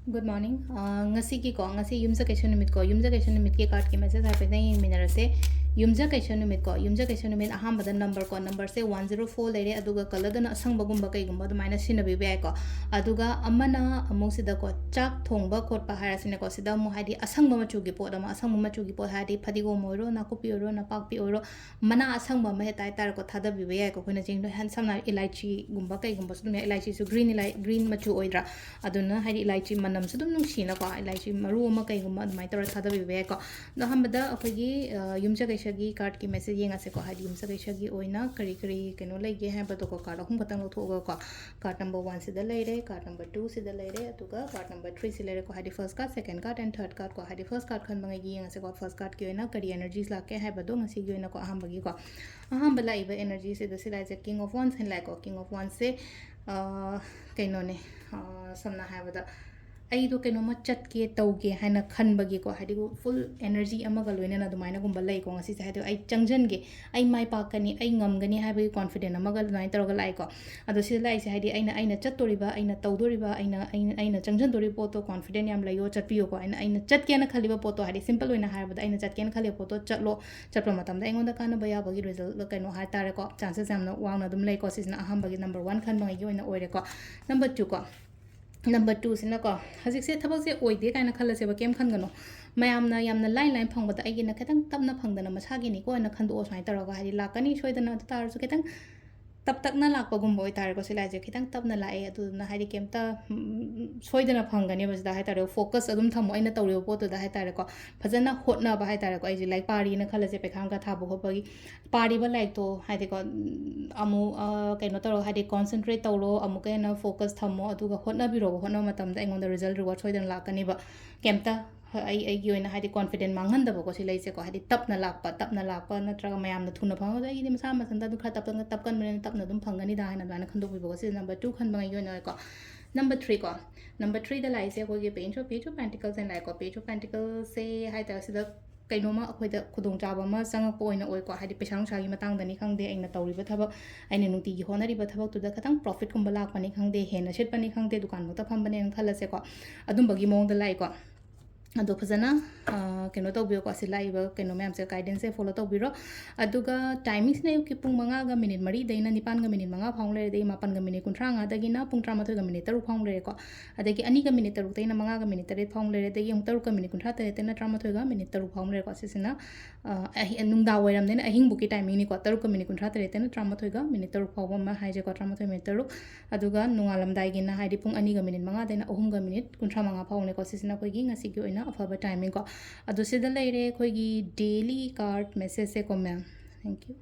Good morning. Ngasigi ko ngasi yumza kaisha numit ko yumza kaisha numit ke card ke message hape nahi minarase yumza kaisha numit ko yumza kaisha numit aham badan number ko number se 104 lere aduga kalada na asang bagum bagai gumba du minus sina bibi ai ko aduga amana among sida ko chak thong ba khot pa hara sina ko sida mo hadi asang ba machu gi pot ama asang ba machu gi pot hadi phadi go moiro na kopi oro na pak pi oro mana asang ba ma he tai tar ko thada bibi ai ko khona jing do han samna elaichi gumba kai gumba su me elaichi su green machu oidra aduna hadi elaichi manam su dum nung sina ko elaichi maru ama kai gumba mai tar thada bibi ai ko na hambada akhigi yumja kaisha gi card ki message yenga se ko hadi yumja kaisha gi oina kari kari keno lai ge ha ba to ko card hum katang lo thoga ko card number 1 sida laire card number 2 sida laire atuga card number 3 sida laire ko hadi first card second card and third card ko hadi first card khan bangai gi yenga se ko first card ki oina kari energies la ke ha ba do ngasi gi oina ko aham bagi ko aham bala iba energy se da sida je king of wands and like ko king of wands se keno ne samna ha ba da ai do keno ma chat ke tau ke haina khan bagi ko hadi go full energy amaga loina na dumaina gumba lai ko ngasi se hadi ai changjan ge ai mai pa kani ai ngam gani ha bagi confident amaga nai toroga lai ko ado si lai se hadi aina chat toriba aina tawdoriba aina changjan tori poto confident yam layo chat piyo ko aina chat ke na khaliba poto hadi simple oina ha bada aina chat ke na khaliba poto chatlo chatpa matam da aingonda kana baya bagi result keno ha tare ko chances yam na wang na dum lai ko sisna aham bagi number 1 khan bangai gi oina oire ko number 2 ko number 2 sina ko hajik se thabak se oide kaina khala se ba kem khan gano mayamna yamna line phang bata aigi na khetang tapna phangdana masagi ni ko na khando osmai taraga hari lakani soidana tar su ketang तब तक ना लाप गुम बोई तार को सिलाई जे खितंग तब ना लाए अदु ना हारि केमता सोइदना फंगनी बजदा है तारे फोकस अदुम थमो आइना तौरियो पोतो दा है तारे को फजना होटना बा है तारे को आइ लाइक पारी ना खले से पेखाम का थाबो होपगी पारी बा लाइक तो हाइदे को अमु कैनो तरो हाइदे कंसंट्रेट तौरो अमु के ना फोकस थमो अदुगा होटना बिरो होटना मतम दा इंगोन द रिजल्ट रिवॉर्ड सोइदन लाकनी बा केमता आई ओइना हाइदे कॉन्फिडेंट मांगहंदबो को सिलाई से को हाइदे तपना लापा नत्रगा मयाम न थुना फंगो दा इदि मसा मसंदा दु खा तपकन मेन तपना दुम फंगनी दा हाइना दाना खंदो बिबो से नंबर 2 खन बंगा योना को नंबर 3 को नंबर 3 दा लाई से को गे page of pentacles and like को पेज ऑफ पेंटिकल्स से हाइता से द कईनोमा अखोइदा खुदोंग चाबा मा संगप ओइना ओइ को हाइदे पैसा नुसागी मतंग दनी खंगदे अइना तौरिबा थबक अइना नुति gi honariba thabak tu da khatang profit kumba lakpani khangde hena setpani khangde dukan mukta phambane khalase ko adum bagi mong da lai ko अदो फजना कनो तौबियो को सिलाइब कनो मैम से गाइडेंस से फॉलो तौबिरो अदुगा टाइमिंग्स ने कि पुंग मंगा गा मिनिट मरी दैना निपान गा मिनिट मंगा फाउंग ले दे मापन गा मिनिट कुंट्रा गा दगिना पुंग 13 गा मिनिट 3 फाउंग ले को अदगी अनि गा मिनिट 3 दैना मंगा गा मिनिट 3 फाउंग ले दगी हम 3 गा मिनिट कुंट्रा दैना 13 गा मिनिट 3 फाउंग ले को सिसिना नुंगदा वैरम देना अहिंग बुकी टाइमिंग नि को 3 गा मिनिट कुंट्रा दैना 13 गा मिनिट 3 फाउंग मा हाइजे को 13 मिनिट 3 अदुगा नुंगालम दाइगिना हाइदि पुंग अनि गा मिनिट मंगा दैना 3 गा मिनिट कुंट्रा मंगा फाउंग ले को सिसिना कोगी ngasi gi oina afaba timing ko adu sida leire khoi gi daily card message se ko ma'am thank you